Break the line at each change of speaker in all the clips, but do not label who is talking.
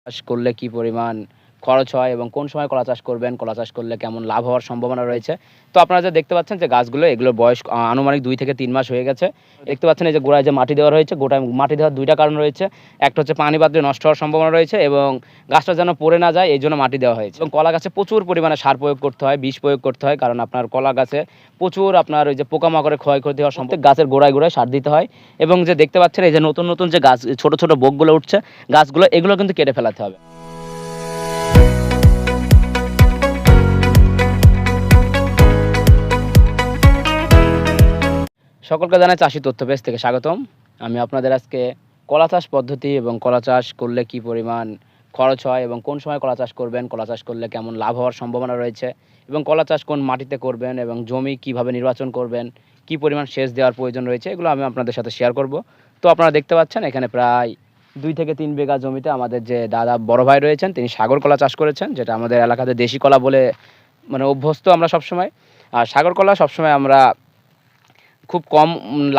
চাষ করলে কি পরিমাণ খরচ হয় এবং কোন সময় কলা চাষ করবেন, কলা চাষ করলে কেমন লাভ হওয়ার সম্ভাবনা রয়েছে। তো আপনারা যা দেখতে পাচ্ছেন যে গাছগুলো এগুলোর বয়স আনুমানিক ২ থেকে ৩ মাস হয়ে গেছে। দেখতে পাচ্ছেন এই যে গোড়ায় যে মাটি দেওয়া রয়েছে, গোটায় মাটি দেওয়ার ২ টা কারণ রয়েছে। একটা হচ্ছে পানি বাদলে নষ্ট হওয়ার সম্ভাবনা রয়েছে এবং গাছটা যেন পড়ে না যায় এইজন্য মাটি দেওয়া হয়েছে। এবং কলা গাছে প্রচুর পরিমাণে সার প্রয়োগ করতে হয়, বিষ প্রয়োগ করতে হয়, কারণ আপনার কলা গাছে প্রচুর আপনার ওই যে পোকামাকড়ে ক্ষয়ক্ষতি হওয়ার সম্ভব। গাছের গোড়ায় গোড়ায় সার দিতে হয় এবং যে দেখতে পাচ্ছেন এই যে নতুন নতুন যে গাছ ছোট ছোট বোকগুলো উঠছে, গাছগুলো এগুলো কিন্তু কেটে ফেলাতে হবে। সকলকে জানাই চাষি তথ্য পেজ থেকে স্বাগতম। আমি আপনাদের আজকে কলা চাষ পদ্ধতি এবং কলা চাষ করলে কি পরিমাণ খরচ হয় এবং কোন সময় কলা চাষ করবেন, কলা চাষ করলে কেমন লাভ হওয়ার সম্ভাবনা রয়েছে এবং কলা চাষ কোন মাটিতে করবেন এবং জমি কিভাবে নির্বাচন করবেন, কি পরিমাণ সেচ দেওয়ার প্রয়োজন রয়েছে, এগুলো আমি আপনাদের সাথে শেয়ার করব। তো আপনারা দেখতে পাচ্ছেন এখানে প্রায় ২ থেকে ৩ বিঘা জমিতে আমাদের যে দাদা বড় ভাই রয়েছেন তিনি সাগর কলা চাষ করেছেন, যেটা আমাদের এলাকাতে দেশি কলা বলে অভ্যস্ত আমরা সবসময়। আর সাগর কলা সবসময় আমরা খুব কম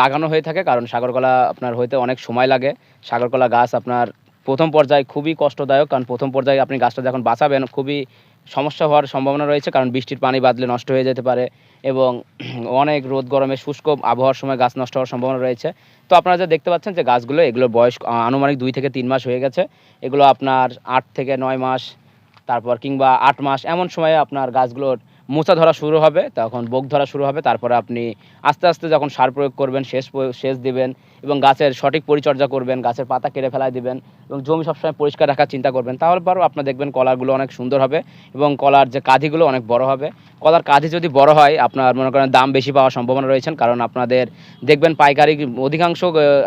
লাগানো হয়ে থাকে, কারণ সাগর কলা আপনার হইতে অনেক সময় লাগে। সাগর কলা গাছ আপনার প্রথম পর্যায়ে খুবই কষ্টদায়ক, কারণ প্রথম পর্যায়ে আপনি গাছটা যখন বাঁচাবেন খুবই সমস্যা হওয়ার সম্ভাবনা রয়েছে, কারণ বৃষ্টির পানি বাদলে নষ্ট হয়ে যেতে পারে এবং অনেক রোদ গরমে শুষ্ক আবহাওয়ার সময় গাছ নষ্ট হওয়ার সম্ভাবনা রয়েছে। তো আপনারা যা দেখতে পাচ্ছেন যে গাছগুলো এগুলোর বয়স আনুমানিক ২ থেকে ৩ মাস হয়ে গেছে। এগুলো আপনার ৮ থেকে ৯ মাস তারপর কিংবা ৮ মাস এমন সময়ে আপনার গাছগুলোর মোচা ধরা শুরু হবে, তখন বোক ধরা শুরু হবে। তারপরে আপনি আস্তে আস্তে যখন সার প্রয়োগ করবেন, সেচ দিবেন এবং গাছের সঠিক পরিচর্যা করবেন, গাছের পাতা কেটে ফেলাই দিবেন এবং জমি সবসময় পরিষ্কার রাখার চিন্তা করবেন, তাহলে পরও আপনার দেখবেন কলাগুলো অনেক সুন্দর হবে এবং কলার যে কাঁধিগুলো অনেক বড় হবে। কলার কাঁধি যদি বড় হয় আপনার মনে করেন দাম বেশি পাওয়ার সম্ভাবনা রয়েছে, কারণ আপনাদের দেখবেন পাইকারি অধিকাংশ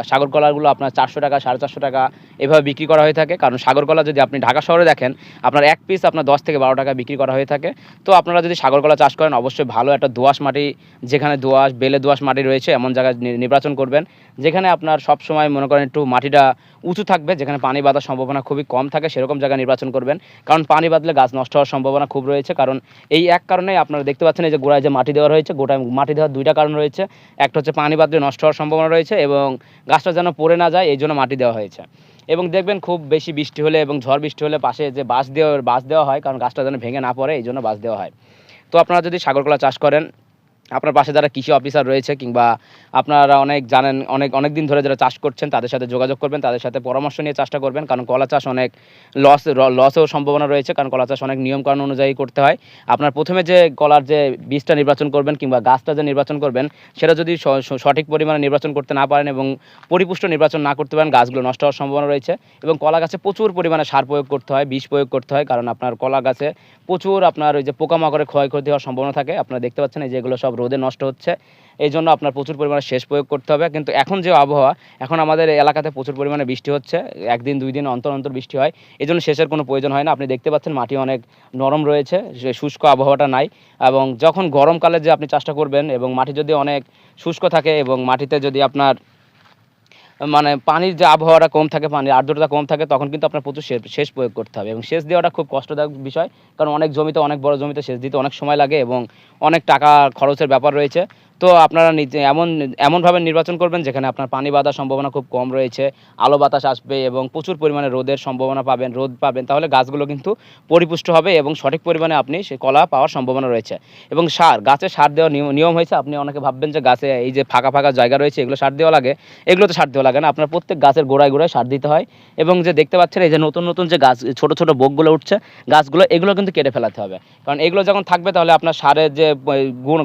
সাগর কলাগুলো আপনার ৪০০ টাকা ৪৫০ টাকা এভাবে বিক্রি করা হয়ে থাকে। কারণ সাগর কলা যদি আপনি ঢাকা শহরে দেখেন আপনার এক পিস আপনার ১০ থেকে ১২ টাকা বিক্রি করা হয়ে থাকে। তো আপনারা যদি সাগর কলা চাষ করেন অবশ্যই ভালো একটা দোআঁশ মাটি, যেখানে বেলে দোআঁশ মাটি রয়েছে এমন জায়গায় নির্বাচন করবেন, যেখানে আপনার সব সময় মনে করেন একটু মাটিটা উঁচু থাকবে, যেখানে পানি বাঁধার সম্ভাবনা খুবই কম থাকে, সেরকম জায়গা নির্বাচন করবেন। কারণ পানি বাঁধলে গাছ নষ্ট হওয়ার সম্ভাবনা খুব রয়েছে, কারণ এই এক কারণেই আপনারা দেখতে পাচ্ছেন এই যে গোড়ায় যে মাটি দেওয়া রয়েছে, গোটায় মাটি দেওয়ার ২টা কারণ রয়েছে। একটা হচ্ছে পানি বাঁধলে নষ্ট হওয়ার সম্ভাবনা রয়েছে এবং গাছটা যেন পড়ে না যায় এই জন্য মাটি দেওয়া হয়েছে। এবং দেখবেন খুব বেশি বৃষ্টি হলে এবং ঝড় বৃষ্টি হলে পাশে যে বাঁশ দেওয়া হয়, কারণ গাছটা যেন ভেঙে না পড়ে এই জন্য বাঁশ দেওয়া হয়। তো আপনারা যদি সাগর কলা চাষ করেন, আপনার পাশে যারা কৃষি অফিসার রয়েছে কিংবা আপনারা অনেক জানেন, অনেক দিন ধরে যারা চাষ করছেন তাদের সাথে যোগাযোগ করবেন, তাদের সাথে পরামর্শ নিয়ে চাষটা করবেন, কারণ কলা চাষ অনেক লসেও সম্ভাবনা রয়েছে, কারণ কলা চাষ অনেক নিয়মকানুন অনুযায়ী করতে হয়। আপনার প্রথমে যে কলার যে বীজটা নির্বাচন করবেন কিংবা গাছটা যে নির্বাচন করবেন সেটা যদি সঠিক পরিমাণে নির্বাচন করতে না পারেন এবং পরিপুষ্ট নির্বাচন না করতে পারেন, গাছগুলো নষ্ট হওয়ার সম্ভাবনা রয়েছে। এবং কলা গাছে প্রচুর পরিমাণে সার প্রয়োগ করতে হয়, বিষ প্রয়োগ করতে হয়, কারণ আপনার কলা গাছে প্রচুর আপনার ওই যে পোকামাকড়ে ক্ষয়ক্ষতি হওয়ার সম্ভাবনা থাকে। আপনারা দেখতে পাচ্ছেন এই যেগুলো সব রোদে নষ্ট হচ্ছে, এই জন্য আপনার প্রচুর পরিমাণে সেচ প্রয়োগ করতে হবে। কিন্তু এখন যে আবহাওয়া, এখন আমাদের এলাকাতে প্রচুর পরিমাণে বৃষ্টি হচ্ছে, একদিন ২ দিন অন্তর অন্তর বৃষ্টি হয়, এই জন্য সেচের কোনো প্রয়োজন হয় না। আপনি দেখতে পাচ্ছেন মাটি অনেক নরম রয়েছে, শুষ্ক আবহাওয়াটা নাই। এবং যখন গরমকালে যে আপনি চাষটা করবেন এবং মাটি যদি অনেক শুষ্ক থাকে এবং মাটিতে যদি আপনার পানির যে আবহাওয়াটা কম থাকে, পানির আর্দ্রতা কম থাকে, তখন কিন্তু আপনার প্রচুর সেচ প্রয়োগ করতে হবে এবং সেচ দেওয়াটা খুব কষ্টদায়ক বিষয়, কারণ অনেক জমিতে, অনেক বড় জমিতে সেচ দিতে অনেক সময় লাগে এবং অনেক টাকা খরচের ব্যাপার রয়েছে। তো আপনারা নিজে এমনভাবে নির্বাচন করবেন যেখানে আপনার পানি বাঁধার সম্ভাবনা খুব কম রয়েছে, আলো বাতাস আসবে এবং প্রচুর পরিমাণে রোদের সম্ভাবনা পাবেন, রোদ পাবেন, তাহলে গাছগুলো কিন্তু পরিপুষ্ট হবে এবং সঠিক পরিমাণে আপনি সেই কলা পাওয়ার সম্ভাবনা রয়েছে। এবং গাছে সার দেওয়ার নিয়ম হয়েছে। আপনি অনেকে ভাববেন যে গাছে এই যে ফাঁকা ফাঁকা জায়গা রয়েছে এগুলো সার দেওয়া লাগে, এগুলো তো সার দেওয়া লাগে না। আপনার প্রত্যেক গাছের গোড়ায় গোড়ায় সার দিতে হয় এবং যে দেখতে পাচ্ছেন এই যে নতুন নতুন যে গাছ ছোট ছোট বোকগুলো উঠছে, গাছগুলো এগুলো কিন্তু কেটে ফেলাতে হবে, কারণ এগুলো যখন থাকবে তাহলে আপনার সারের যে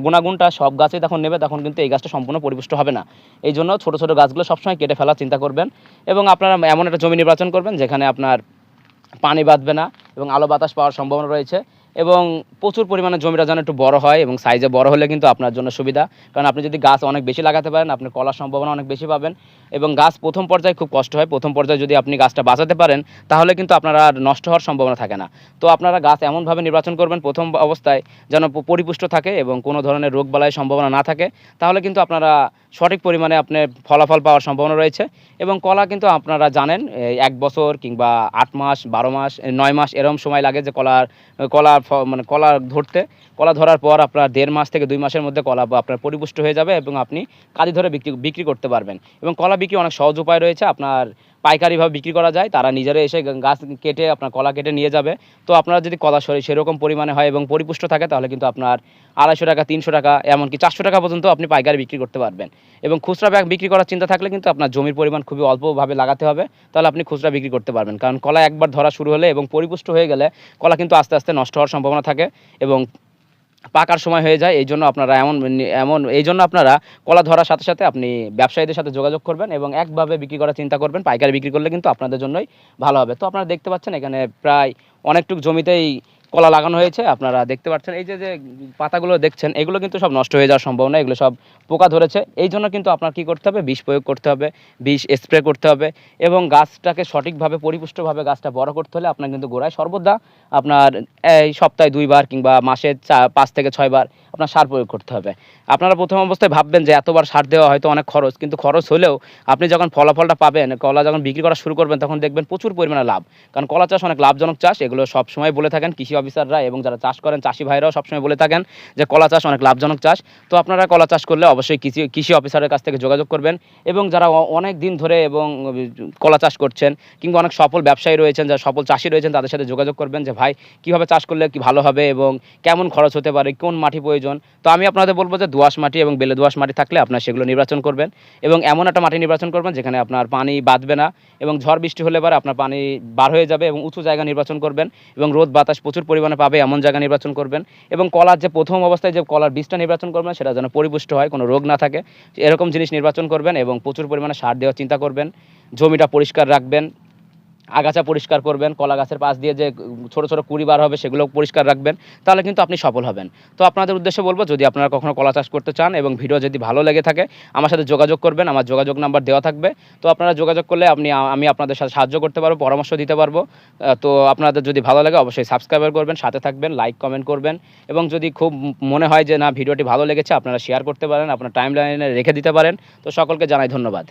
গুণাগুণটা সব গাছেই তখন নেবে, তখন কিন্তু এই গাছটা সম্পূর্ণ পরিপুষ্ট হবে না। এই জন্য ছোট ছোট গাছগুলো সবসময় কেটে ফেলার চিন্তা করবেন এবং আপনারা এমন একটা জমি নির্বাচন করবেন যেখানে আপনার পানি বাঁধবে না এবং আলো বাতাস পাওয়ার সম্ভাবনা রয়েছে এবং প্রচুর পরিমাণে জমিটা যেন একটু বড় হয় এবং সাইজে বড় হলে কিন্তু আপনার জন্য সুবিধা, কারণ আপনি যদি গাছ অনেক বেশি লাগাতে পারেন আপনি কলার সম্ভাবনা অনেক বেশি পাবেন। এবং গাছ প্রথম পর্যায়ে খুব কষ্ট হয়, প্রথম পর্যায়ে যদি আপনি গাছটা বাঁচাতে পারেন তাহলে কিন্তু আপনারা আর নষ্ট হওয়ার সম্ভাবনা থাকে না। তো আপনারা গাছ এমনভাবে নির্বাচন করবেন প্রথম অবস্থায় যেন পরিপুষ্ট থাকে এবং কোনো ধরনের রোগ বালাইয়ের সম্ভাবনা না থাকে, তাহলে কিন্তু আপনারা সঠিক পরিমাণে আপনার ফলাফল পাওয়ার সম্ভাবনা রয়েছে। এবং কলা কিন্তু আপনারা জানেন ১ বছর কিংবা ৮ মাস ১২ মাস ৯ মাস এরকম সময় লাগে যে কলা কলা ধরার পর আপনার ১.৫ মাস থেকে ২ মাসের মধ্যে কলা আপনার পরিপুষ্ট হয়ে যাবে এবং আপনি কাঁধি ধরে বিক্রি করতে পারবেন। এবং কলা বিক্রি অনেক সহজ উপায় রয়েছে। আপনার পাইকারিভাবে বিক্রি করা যায়, তারা নিজেরা এসে গাছ কেটে আপনার কলা কেটে নিয়ে যাবে। তো আপনার যদি কলা সেরকম পরিমাণে হয় এবং পরিপুষ্ট থাকে তাহলে কিন্তু আপনার 250 টাকা, 300 টাকা, এমনকি 400 টাকা পর্যন্ত আপনি পাইকারি বিক্রি করতে পারবেন। এবং খুচরা ব্যাগ বিক্রি করার চিন্তা থাকলে কিন্তু আপনার জমির পরিমাণ খুবই অল্পভাবে লাগাতে হবে, তাহলে আপনি খুচরা বিক্রি করতে পারবেন। কারণ কলা একবার ধরা শুরু হলে এবং পরিপুষ্ট হয়ে গেলে কলা কিন্তু আস্তে আস্তে নষ্ট হওয়ার সম্ভাবনা থাকে এবং পাকার সময় হয়ে যায়। এই জন্য আপনারা এই জন্য আপনারা কলা ধরার সাথে সাথে আপনি ব্যবসায়ীদের সাথে যোগাযোগ করবেন এবং একভাবে বিক্রি করার চিন্তা করবেন। পাইকারি বিক্রি করলে কিন্তু আপনাদের জন্যই ভালো হবে। তো আপনারা দেখতে পাচ্ছেন এখানে প্রায় অনেকটুকু জমিতেই কলা লাগানো হয়েছে। আপনারা দেখতে পাচ্ছেন এই যে পাতাগুলো দেখছেন, এগুলো কিন্তু সব নষ্ট হয়ে যাওয়ার সম্ভাবনা, এগুলো সব পোকা ধরেছে। এই জন্য কিন্তু আপনার কী করতে হবে, বিষ প্রয়োগ করতে হবে, বিষ স্প্রে করতে হবে এবং গাছটাকে সঠিকভাবে পরিপুষ্টভাবে গাছটা বড় করতে হলে আপনার কিন্তু গোড়ায় সর্বদা আপনার এই সপ্তাহে 2 বার কিংবা মাসে 5 থেকে 6 বার আপনার সার প্রয়োগ করতে হবে। আপনারা প্রথম অবস্থায় ভাববেন যে এতবার সার দেওয়া হয়তো অনেক খরচ, কিন্তু খরচ হলেও আপনি যখন ফলাফলটা পাবেন, কলা যখন বিক্রি করা শুরু করবেন, তখন দেখবেন প্রচুর পরিমাণে লাভ। কারণ কলা চাষ অনেক লাভজনক চাষ, এগুলো সবসময় বলে থাকেন কৃষি অফিসাররা এবং যারা চাষ করেন চাষি ভাইরাও সবসময় বলে থাকেন যে কলা চাষ অনেক লাভজনক চাষ। তো আপনারা কলা চাষ করলে অবশ্যই কৃষি অফিসারের কাছ থেকে যোগাযোগ করবেন এবং যারা অনেক দিন ধরে এবং কলা চাষ করছেন কিংবা অনেক সফল ব্যবসায়ী রয়েছেন, যারা সফল চাষি রয়েছেন, তাদের সাথে যোগাযোগ করবেন যে ভাই কীভাবে চাষ করলে কি ভালো হবে এবং কেমন খরচ হতে পারে, কোন মাটি প্রয়োজন। তো আমি আপনাদের বলবো যে দোআঁশ মাটি এবং বেলে দোআঁশ মাটি থাকলে আপনার সেগুলো নির্বাচন করবেন এবং এমন একটা মাটি নির্বাচন করবেন যেখানে আপনার পানি বাঁধবে না এবং ঝড় বৃষ্টি হলে পরে আপনার পানি বার হয়ে যাবে, এবং উঁচু জায়গা নির্বাচন করবেন এবং রোদ বাতাস প্রচুর পরিমাণে পাবে এমন জায়গা নির্বাচন করবেন। এবং কলার যে প্রথম অবস্থায় যে কলার বীজটা নির্বাচন করবেন সেটা যেন পরিপুষ্ট হয়, কোনো রোগ না থাকে, এরকম জিনিস নির্বাচন করবেন এবং প্রচুর পরিমাণে সার দেওয়ার চিন্তা করবেন। জমিটা পরিষ্কার রাখবেন, আগাছা পরিষ্কার করবেন, কলা গাছের পাশ দিয়ে যে ছোট ছোট কুড়ি বার হবে সেগুলো পরিষ্কার রাখবেন, তাহলে কিন্তু আপনি সফল হবেন। তো আপনাদের উদ্দেশ্যে বলবো, যদি আপনারা কখনো কলা চাষ করতে চান এবং ভিডিও যদি ভালো লেগে থাকে আমার সাথে যোগাযোগ করবেন, আমার যোগাযোগ নাম্বার দেওয়া থাকবে। তো আপনারা যোগাযোগ করলে আমি আপনাদের সাথে সাহায্য করতে পারবো, পরামর্শ দিতে পারবো। তো আপনাদের যদি ভালো লাগে অবশ্যই সাবস্ক্রাইব করবেন, সাথে থাকবেন, লাইক কমেন্ট করবেন এবং যদি খুব মনে হয় যে না ভিডিওটি ভালো লেগেছে আপনারা শেয়ার করতে পারেন, আপনার টাইমলাইনে রেখে দিতে পারেন। তো সকলকে জানাই ধন্যবাদ।